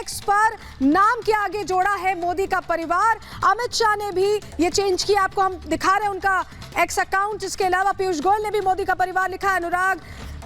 X पर नाम के आगे जोड़ा है मोदी का परिवार। अमित शाह ने भी ये चेंज किया, आपको हम दिखा रहे हैं उनका एक्स अकाउंट। इसके अलावा पीयूष गोयल ने भी मोदी का परिवार लिखा है, अनुराग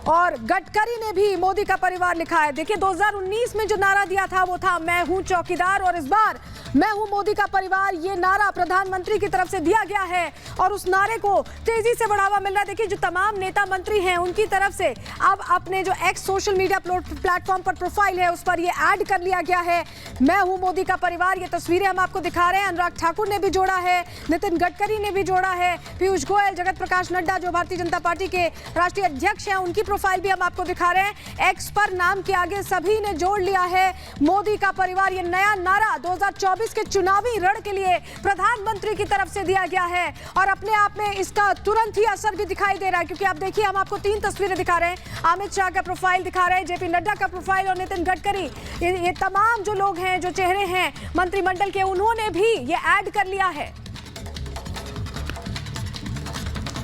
और गडकरी ने भी मोदी का परिवार लिखा है। देखिए 2019 में जो नारा दिया था वो था मैं हूं चौकीदार, और इस बार मैं हूं मोदी का परिवार, ये नारा प्रधानमंत्री की तरफ से दिया गया है और उस नारे को तेजी से बढ़ावा मिल रहा है। देखिए जो तमाम नेता मंत्री हैं उनकी तरफ से अब अपने जो एक्स सोशल मीडिया प्लेटफॉर्म पर प्रोफाइल है उस पर ये ऐड कर लिया गया है, मैं हूं मोदी का परिवार। ये तस्वीरें हम आपको दिखा रहे हैं। अनुराग ठाकुर ने भी जोड़ा है, नितिन गडकरी ने भी जोड़ा है, पीयूष गोयल, जगत प्रकाश नड्डा जो भारतीय जनता पार्टी के राष्ट्रीय अध्यक्ष हैं उनकी प्रोफाइल भी हम आपको दिखा रहे हैं। एक्स पर नाम के आगे सभी ने जोड़ लिया है मोदी का परिवार। ये नया नारा 2024 के चुनावी रण के लिए प्रधानमंत्री की तरफ से दिया गया है और अपने आप में इसका तुरंत ही असर भी दिखाई दे रहा है, क्योंकि आप देखिए हम आपको 3 तस्वीरें दिखा रहे हैं। अमित शाह का प्रोफाइल दिखा रहे हैं, जेपी नड्डा का प्रोफाइल और नितिन गडकरी, ये तमाम जो लोग हैं, जो चेहरे हैं मंत्रिमंडल के, उन्होंने भी ये ऐड कर लिया है।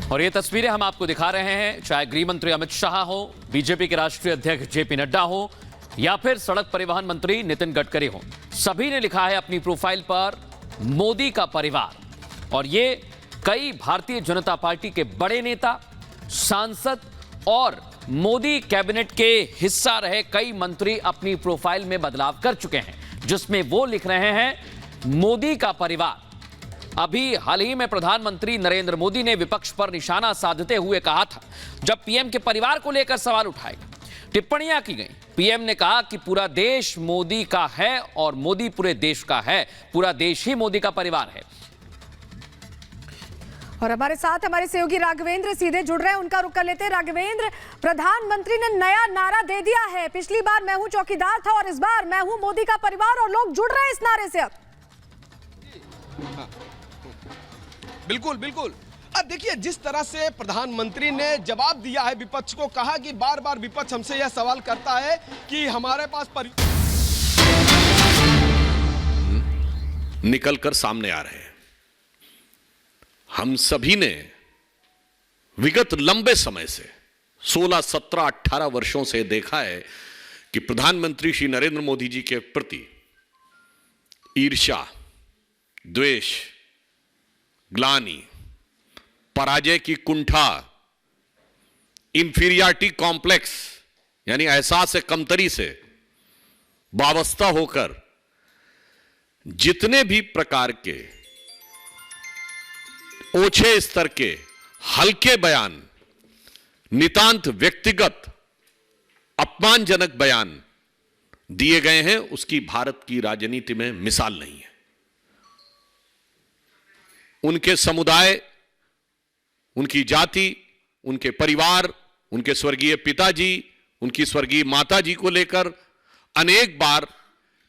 और ये तस्वीरें हम आपको दिखा रहे हैं, चाहे गृह मंत्री अमित शाह हो, बीजेपी के राष्ट्रीय अध्यक्ष जेपी नड्डा हो या फिर सड़क परिवहन मंत्री नितिन गडकरी हो, सभी ने लिखा है अपनी प्रोफाइल पर मोदी का परिवार। और ये कई भारतीय जनता पार्टी के बड़े नेता, सांसद और मोदी कैबिनेट के हिस्सा रहे कई मंत्री अपनी प्रोफाइल में बदलाव कर चुके हैं, जिसमें वो लिख रहे हैं मोदी का परिवार। अभी हाल ही में प्रधानमंत्री नरेंद्र मोदी ने विपक्ष पर निशाना साधते हुए कहा था, जब पीएम के परिवार को लेकर सवाल उठाए, टिप्पणियां की गई, पीएम ने कहा कि पूरा देश मोदी का है और मोदी पूरे देश का है, पूरा देश ही मोदी का परिवार है। और हमारे साथ हमारे सहयोगी राघवेंद्र सीधे जुड़ रहे हैं, उनका रुख कर लेते हैं। राघवेंद्र, प्रधानमंत्री ने नया नारा दे दिया है, पिछली बार मैं हूं चौकीदार था और इस बार मैं हूं मोदी का परिवार, और लोग जुड़ रहे हैं इस नारे से अब। बिल्कुल बिल्कुल। अब देखिए जिस तरह से प्रधानमंत्री ने जवाब दिया है विपक्ष को, कहा कि बार बार विपक्ष हमसे यह सवाल करता है कि हमारे पास निकलकर सामने आ रहे हैं। हम सभी ने विगत लंबे समय से 16, 17, 18 वर्षों से देखा है कि प्रधानमंत्री श्री नरेंद्र मोदी जी के प्रति ईर्ष्या, द्वेष, ग्लानि, पराजय की कुंठा, इंफीरियरिटी कॉम्प्लेक्स यानी एहसास कमतरी से वाबस्ता होकर जितने भी प्रकार के ओछे स्तर के हल्के बयान, नितांत व्यक्तिगत अपमानजनक बयान दिए गए हैं, उसकी भारत की राजनीति में मिसाल नहीं है। उनके समुदाय, उनकी जाति, उनके परिवार, उनके स्वर्गीय पिताजी, उनकी स्वर्गीय माताजी को लेकर अनेक बार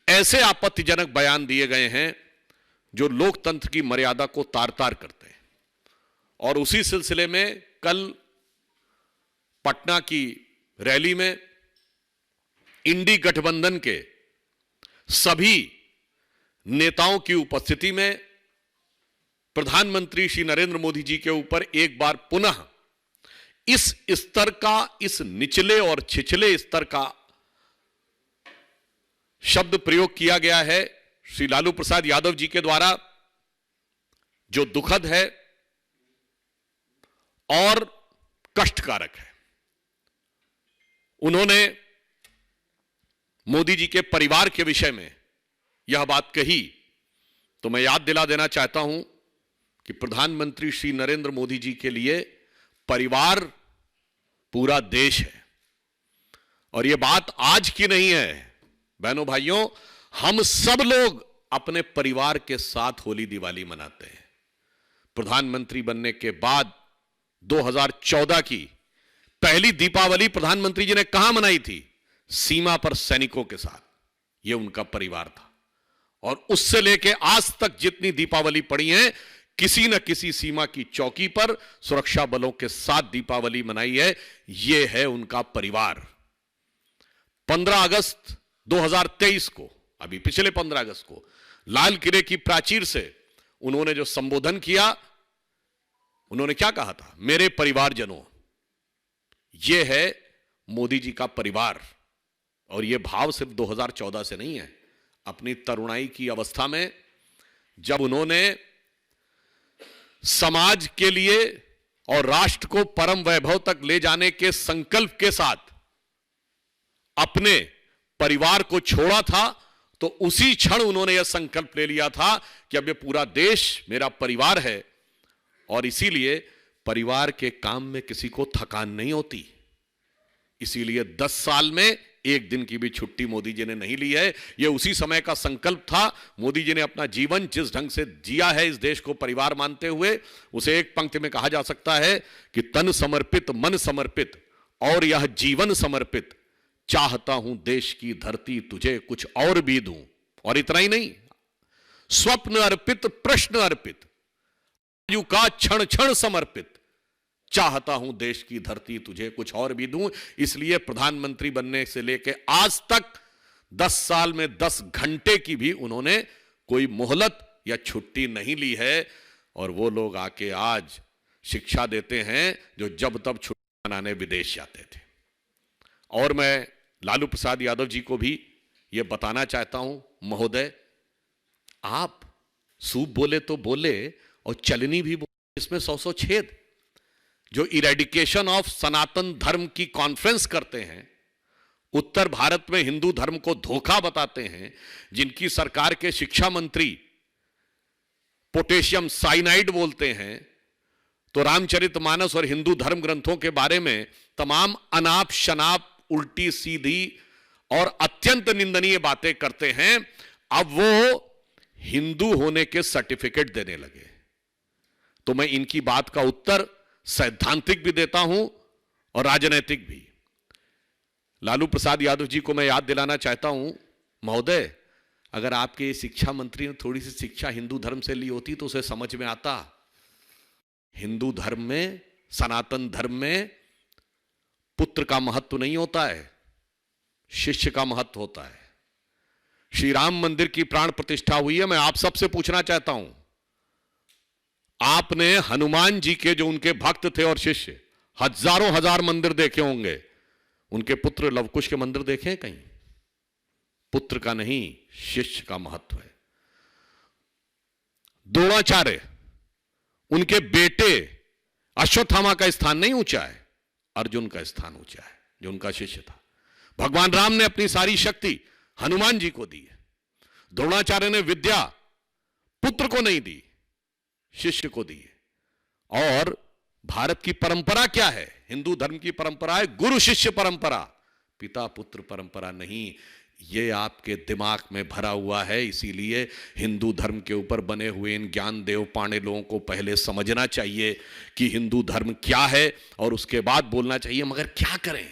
ऐसे आपत्तिजनक बयान दिए गए हैं जो लोकतंत्र की मर्यादा को तार तार करते हैं। और उसी सिलसिले में कल पटना की रैली में इंडी गठबंधन के सभी नेताओं की उपस्थिति में प्रधानमंत्री श्री नरेंद्र मोदी जी के ऊपर एक बार पुनः इस स्तर का, इस निचले और छिछले स्तर का शब्द प्रयोग किया गया है श्री लालू प्रसाद यादव जी के द्वारा, जो दुखद है और कष्टकारक है। उन्होंने मोदी जी के परिवार के विषय में यह बात कही, तो मैं याद दिला देना चाहता हूं कि प्रधानमंत्री श्री नरेंद्र मोदी जी के लिए परिवार पूरा देश है। और यह बात आज की नहीं है बहनों भाइयों, हम सब लोग अपने परिवार के साथ होली दिवाली मनाते हैं। प्रधानमंत्री बनने के बाद 2014 की पहली दीपावली प्रधानमंत्री जी ने कहां मनाई थी? सीमा पर सैनिकों के साथ। यह उनका परिवार था। और उससे लेके आज तक जितनी दीपावली पड़ी है, किसी न किसी सीमा की चौकी पर सुरक्षा बलों के साथ दीपावली मनाई है। यह है उनका परिवार। 15 अगस्त 2023 को, अभी पिछले 15 अगस्त को लाल किले की प्राचीर से उन्होंने जो संबोधन किया, उन्होंने क्या कहा था? मेरे परिवारजनों। यह है मोदी जी का परिवार। और यह भाव सिर्फ 2014 से नहीं है, अपनी तरुणाई की अवस्था में, जब उन्होंने समाज के लिए और राष्ट्र को परम वैभव तक ले जाने के संकल्प के साथ अपने परिवार को छोड़ा था, तो उसी क्षण उन्होंने यह संकल्प ले लिया था कि अब ये पूरा देश मेरा परिवार है और इसीलिए परिवार के काम में किसी को थकान नहीं होती। इसीलिए 10 साल में एक दिन की भी छुट्टी मोदी जी ने नहीं ली है। यह उसी समय का संकल्प था। मोदी जी ने अपना जीवन जिस ढंग से जिया है, इस देश को परिवार मानते हुए, उसे एक पंक्ति में कहा जा सकता है कि तन समर्पित, मन समर्पित और यह जीवन समर्पित, चाहता हूं देश की धरती तुझे कुछ और भी दूं। और इतना ही नहीं, स्वप्न अर्पित, प्रश्न अर्पित, आयु का क्षण क्षण समर्पित, चाहता हूं देश की धरती तुझे कुछ और भी दूं। इसलिए प्रधानमंत्री बनने से लेकर आज तक 10 साल में 10 घंटे की भी उन्होंने कोई मोहलत या छुट्टी नहीं ली है। और वो लोग आके आज शिक्षा देते हैं जो जब तब छुट्टी मनाने विदेश जाते थे। और मैं लालू प्रसाद यादव जी को भी यह बताना चाहता हूं, महोदय आप सूप बोले तो बोले और चलनी भी बोले, इसमें 100 छेद। जो इरेडिकेशन ऑफ सनातन धर्म की कॉन्फ्रेंस करते हैं, उत्तर भारत में हिंदू धर्म को धोखा बताते हैं, जिनकी सरकार के शिक्षा मंत्री पोटेशियम साइनाइड बोलते हैं, तो रामचरितमानस और हिंदू धर्म ग्रंथों के बारे में तमाम अनाप शनाप, उल्टी सीधी और अत्यंत निंदनीय बातें करते हैं, अब वो हिंदू होने के सर्टिफिकेट देने लगे। तो मैं इनकी बात का उत्तर सैद्धांतिक भी देता हूं और राजनैतिक भी। लालू प्रसाद यादव जी को मैं याद दिलाना चाहता हूं, महोदय अगर आपके शिक्षा मंत्री ने थोड़ी सी शिक्षा हिंदू धर्म से ली होती तो उसे समझ में आता। हिंदू धर्म में, सनातन धर्म में पुत्र का महत्व नहीं होता है, शिष्य का महत्व होता है। श्री राम मंदिर की प्राण प्रतिष्ठा हुई है। मैं आप सबसे पूछना चाहता हूं, आपने हनुमान जी के जो उनके भक्त थे और शिष्य, हजारों हजार मंदिर देखे होंगे, उनके पुत्र लवकुश के मंदिर देखे हैं कहीं? पुत्र का नहीं, शिष्य का महत्व है। द्रोणाचार्य, उनके बेटे अश्वत्थामा का स्थान नहीं ऊंचा है, अर्जुन का स्थान ऊंचा है जो उनका शिष्य था। भगवान राम ने अपनी सारी शक्ति हनुमान जी को दी है। द्रोणाचार्य ने विद्या पुत्र को नहीं दी, शिष्य को दी है। और भारत की परंपरा क्या है? हिंदू धर्म की परंपरा है गुरु शिष्य परंपरा, पिता पुत्र परंपरा नहीं। यह आपके दिमाग में भरा हुआ है। इसीलिए हिंदू धर्म के ऊपर बने हुए इन ज्ञान देव पांडे लोगों को पहले समझना चाहिए कि हिंदू धर्म क्या है और उसके बाद बोलना चाहिए। मगर क्या करें?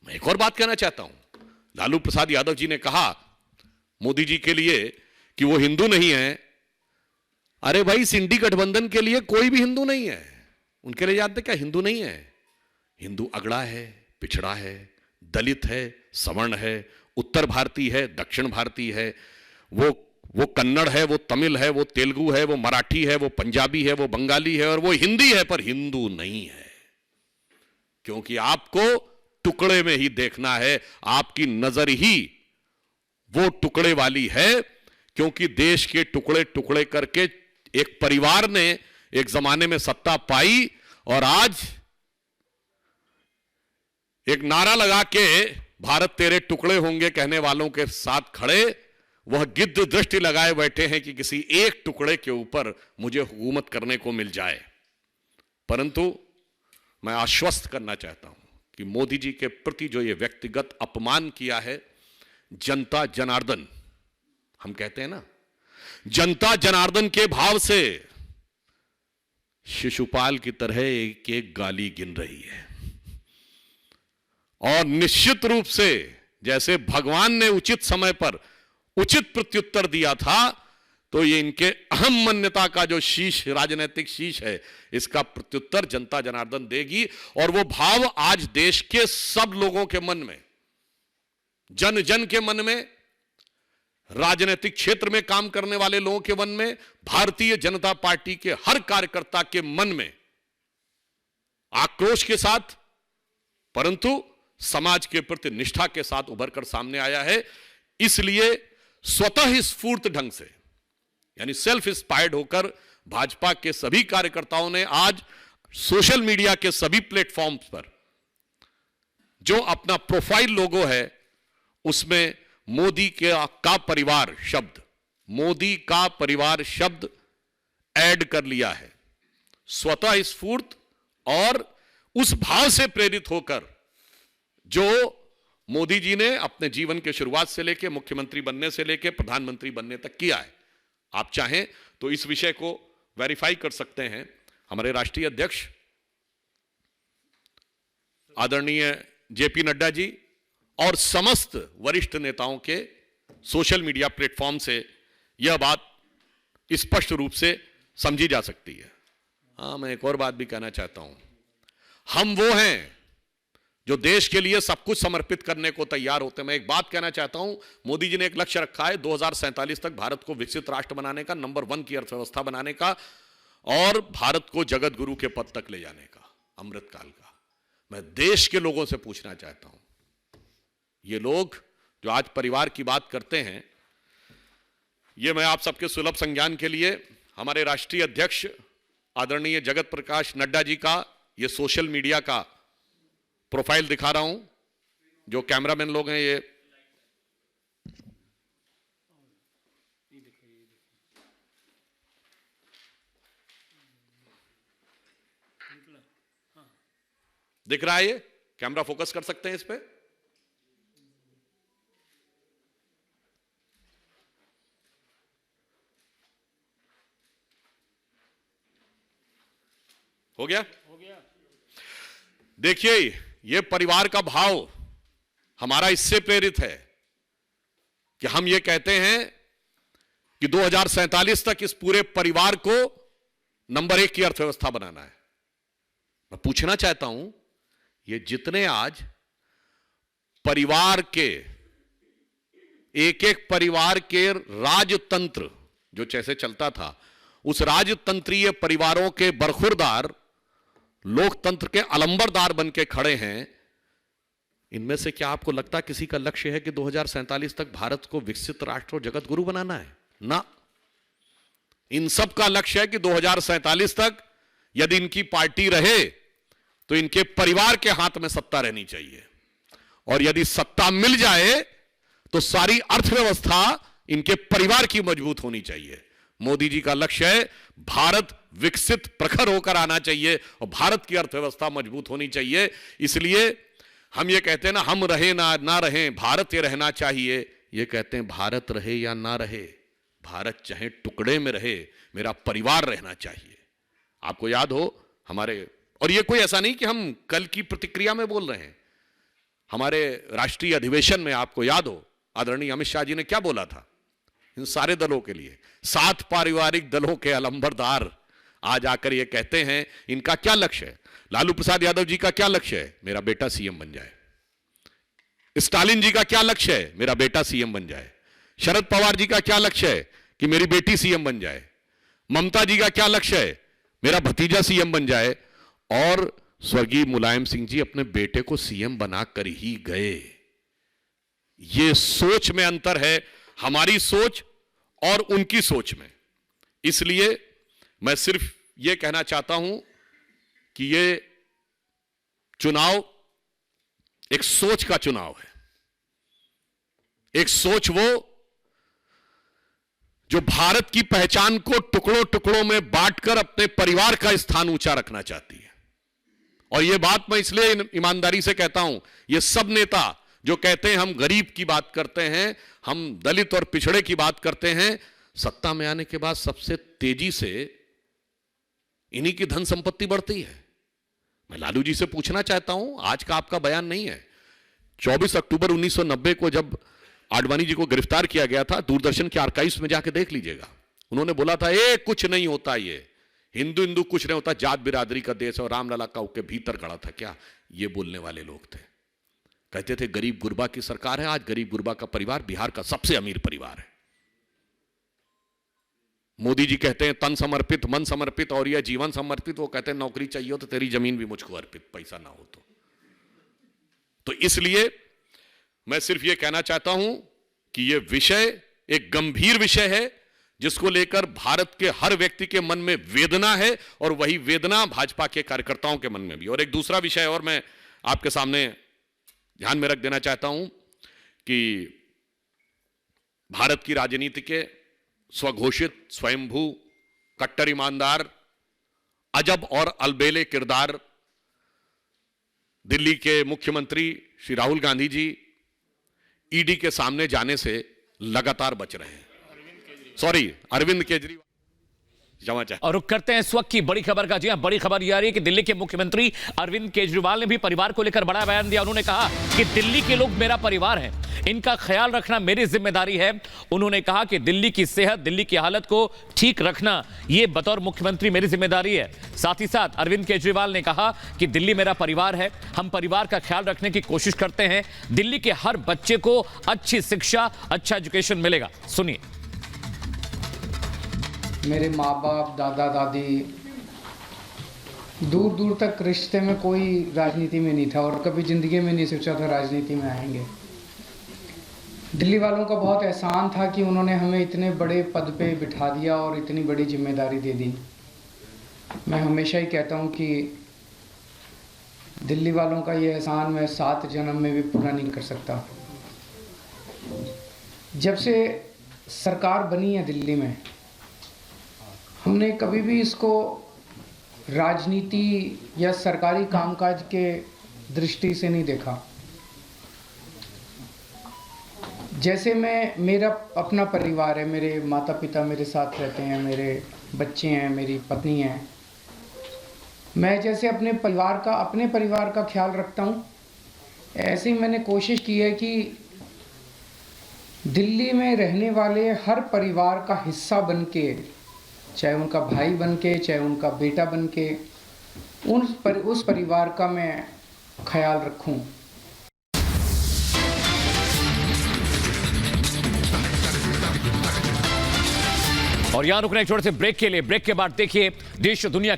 मैं एक और बात कहना चाहता हूं। लालू प्रसाद यादव जी ने कहा मोदी जी के लिए कि वो हिंदू नहीं है। अरे भाई, सिंडी गठबंधन के लिए कोई भी हिंदू नहीं है। उनके लिए जानते क्या हिंदू नहीं है? हिंदू अगड़ा है, पिछड़ा है, दलित है, सवर्ण है, उत्तर भारतीय है, दक्षिण भारतीय है, वो कन्नड़ है, वो तमिल है, वो तेलुगु है, वो मराठी है, वो पंजाबी है, वो बंगाली है और वो हिंदी है, पर हिंदू नहीं है। क्योंकि आपको टुकड़े में ही देखना है। आपकी नजर ही वो टुकड़े वाली है। क्योंकि देश के टुकड़े टुकड़े करके एक परिवार ने एक जमाने में सत्ता पाई और आज एक नारा लगा के भारत तेरे टुकड़े होंगे कहने वालों के साथ खड़े वह गिद्ध दृष्टि लगाए बैठे हैं कि किसी एक टुकड़े के ऊपर मुझे हुकूमत करने को मिल जाए। परंतु मैं आश्वस्त करना चाहता हूं कि मोदी जी के प्रति जो ये व्यक्तिगत अपमान किया है, जनता जनार्दन हम कहते हैं ना, जनता जनार्दन के भाव से शिशुपाल की तरह एक एक गाली गिन रही है। और निश्चित रूप से जैसे भगवान ने उचित समय पर उचित प्रत्युत्तर दिया था, तो ये इनके अहम मान्यता का जो शीश, राजनीतिक शीश है, इसका प्रत्युत्तर जनता जनार्दन देगी। और वो भाव आज देश के सब लोगों के मन में, जन जन के मन में, राजनीतिक क्षेत्र में काम करने वाले लोगों के मन में, भारतीय जनता पार्टी के हर कार्यकर्ता के मन में आक्रोश के साथ, परंतु समाज के प्रति निष्ठा के साथ उभर कर सामने आया है। इसलिए स्वतः स्फूर्त ढंग से, यानी सेल्फ इंस्पायर्ड होकर भाजपा के सभी कार्यकर्ताओं ने आज सोशल मीडिया के सभी प्लेटफॉर्म्स पर जो अपना प्रोफाइल लोगो है उसमें मोदी का परिवार शब्द, मोदी का परिवार शब्द ऐड कर लिया है। स्वतः स्फूर्त और उस भाव से प्रेरित होकर जो मोदी जी ने अपने जीवन के शुरुआत से लेकर मुख्यमंत्री बनने से लेकर प्रधानमंत्री बनने तक किया है। आप चाहें तो इस विषय को वेरीफाई कर सकते हैं। हमारे राष्ट्रीय अध्यक्ष आदरणीय जेपी नड्डा जी और समस्त वरिष्ठ नेताओं के सोशल मीडिया प्लेटफॉर्म से यह बात स्पष्ट रूप से समझी जा सकती है। हां, मैं एक और बात भी कहना चाहता हूं। हम वो हैं जो देश के लिए सब कुछ समर्पित करने को तैयार होते हैं। मैं एक बात कहना चाहता हूं, मोदी जी ने एक लक्ष्य रखा है 2047 तक भारत को विकसित राष्ट्र बनाने का, नंबर 1 की अर्थव्यवस्था बनाने का और भारत को जगत गुरु के पद तक ले जाने का, अमृतकाल का। मैं देश के लोगों से पूछना चाहता हूं, ये लोग जो आज परिवार की बात करते हैं, ये मैं आप सबके सुलभ संज्ञान के लिए हमारे राष्ट्रीय अध्यक्ष आदरणीय जगत प्रकाश नड्डा जी का ये सोशल मीडिया का प्रोफाइल दिखा रहा हूं। जो कैमरामैन लोग हैं, ये दिख रहा है, ये कैमरा फोकस कर सकते हैं इस पे। हो गया? देखिए, ये परिवार का भाव हमारा इससे प्रेरित है कि हम ये कहते हैं कि 2047 तक इस पूरे परिवार को नंबर 1 की अर्थव्यवस्था बनाना है। मैं पूछना चाहता हूं, ये जितने आज परिवार के एक एक परिवार के राजतंत्र जो जैसे चलता था, उस राजतंत्रीय परिवारों के बरखुरदार लोकतंत्र के अलंबरदार बन के खड़े हैं, इनमें से क्या आपको लगता किसी का लक्ष्य है कि 2047 तक भारत को विकसित राष्ट्र और जगत गुरु बनाना है? ना, इन सब का लक्ष्य है कि 2047 तक यदि इनकी पार्टी रहे तो इनके परिवार के हाथ में सत्ता रहनी चाहिए, और यदि सत्ता मिल जाए तो सारी अर्थव्यवस्था इनके परिवार की मजबूत होनी चाहिए। मोदी जी का लक्ष्य है भारत विकसित प्रखर होकर आना चाहिए और भारत की अर्थव्यवस्था मजबूत होनी चाहिए। इसलिए हम ये कहते हैं ना, हम रहे ना रहे, भारत ये रहना चाहिए। ये कहते हैं भारत रहे या ना रहे, भारत चाहे टुकड़े में रहे, मेरा परिवार रहना चाहिए। आपको याद हो हमारे, और ये कोई ऐसा नहीं कि हम कल की प्रतिक्रिया में बोल रहे हैं, हमारे राष्ट्रीय अधिवेशन में आपको याद हो आदरणीय अमित शाह जी ने क्या बोला था इन सारे दलों के लिए। 7 पारिवारिक दलों के अलंबरदार आज आकर ये कहते हैं, इनका क्या लक्ष्य है? लालू प्रसाद यादव जी का क्या लक्ष्य है? मेरा बेटा सीएम बन जाए। स्टालिन जी का क्या लक्ष्य है? मेरा बेटा सीएम बन जाए। शरद पवार जी का क्या लक्ष्य है? कि मेरी बेटी सीएम बन जाए। ममता जी का क्या लक्ष्य है? मेरा भतीजा सीएम बन जाए। और स्वर्गीय मुलायम सिंह जी अपने बेटे को सीएम बनाकर ही गए। ये सोच में अंतर है, हमारी सोच और उनकी सोच में। इसलिए मैं सिर्फ यह कहना चाहता हूं कि यह चुनाव एक सोच का चुनाव है। एक सोच वो जो भारत की पहचान को टुकड़ों टुकड़ों में बांटकर अपने परिवार का स्थान ऊंचा रखना चाहती है। और यह बात मैं इसलिए ईमानदारी से कहता हूं, यह सब नेता जो कहते हैं हम गरीब की बात करते हैं, हम दलित और पिछड़े की बात करते हैं, सत्ता में आने के बाद सबसे तेजी से इन्हीं की धन संपत्ति बढ़ती है। मैं लालू जी से पूछना चाहता हूं, आज का आपका बयान नहीं है, 24 अक्टूबर 1990 को जब आडवाणी जी को गिरफ्तार किया गया था, दूरदर्शन के आर्काइव्स में जाके देख लीजिएगा, उन्होंने बोला था कुछ नहीं होता, ये हिंदू हिंदू कुछ नहीं होता, जात बिरादरी का देश और रामलला का के भीतर गड़ा था। क्या ये बोलने वाले लोग थे? कहते थे गरीब गुरबा की सरकार है। आज गरीब गुरबा का परिवार बिहार का सबसे अमीर परिवार है। मोदी जी कहते हैं तन समर्पित, मन समर्पित और यह जीवन समर्पित। वो कहते हैं नौकरी चाहिए हो तो तेरी जमीन भी मुझको अर्पित, पैसा ना हो तो इसलिए मैं सिर्फ यह कहना चाहता हूं कि यह विषय एक गंभीर विषय है जिसको लेकर भारत के हर व्यक्ति के मन में वेदना है और वही वेदना भाजपा के कार्यकर्ताओं के मन में भी। और एक दूसरा विषय और मैं आपके सामने ध्यान में रख देना चाहता हूं कि भारत की राजनीति के स्वघोषित स्वयंभू कट्टर ईमानदार अजब और अलबेले किरदार दिल्ली के मुख्यमंत्री श्री राहुल गांधी जी ईडी के सामने जाने से लगातार बच रहे हैं। अरविंद केजरीवाल। और रुक करते हैं इस वक्त की बड़ी खबर का। जी हां, बड़ी खबर यह आ रही है कि दिल्ली के मुख्यमंत्री अरविंद केजरीवाल ने भी परिवार को लेकर बड़ा बयान दिया। उन्होंने कहा कि दिल्ली के लोग मेरा परिवार हैं, इनका ख्याल रखना मेरी जिम्मेदारी है। उन्होंने कहा कि दिल्ली की सेहत, दिल्ली की हालत को ठीक रखना ये बतौर मुख्यमंत्री मेरी जिम्मेदारी है। साथ ही साथ अरविंद केजरीवाल ने कहा कि दिल्ली मेरा परिवार है, हम परिवार का ख्याल रखने की कोशिश करते हैं। दिल्ली के हर बच्चे को अच्छी शिक्षा, अच्छा एजुकेशन मिलेगा। सुनिए। मेरे माँ बाप, दादा दादी, दूर दूर तक रिश्ते में कोई राजनीति में नहीं था और कभी ज़िंदगी में नहीं सोचा था राजनीति में आएंगे। दिल्ली वालों का बहुत एहसान था कि उन्होंने हमें इतने बड़े पद पे बिठा दिया और इतनी बड़ी जिम्मेदारी दे दी। मैं हमेशा ही कहता हूँ कि दिल्ली वालों का ये एहसान मैं 7 जन्म में भी पूरा नहीं कर सकता। जब से सरकार बनी है दिल्ली में, हमने कभी भी इसको राजनीति या सरकारी कामकाज के दृष्टि से नहीं देखा। जैसे मेरा अपना परिवार है, मेरे माता पिता मेरे साथ रहते हैं, मेरे बच्चे हैं, मेरी पत्नी है। मैं जैसे अपने परिवार का ख्याल रखता हूँ, ऐसे ही मैंने कोशिश की है कि दिल्ली में रहने वाले हर परिवार का हिस्सा बन के, चाहे उनका भाई बन के, चाहे उनका बेटा बन के, उस परिवार का मैं ख्याल रखूं। और यहां रुकने एक छोटे से ब्रेक के लिए। ब्रेक के बाद देखिए देश और दुनिया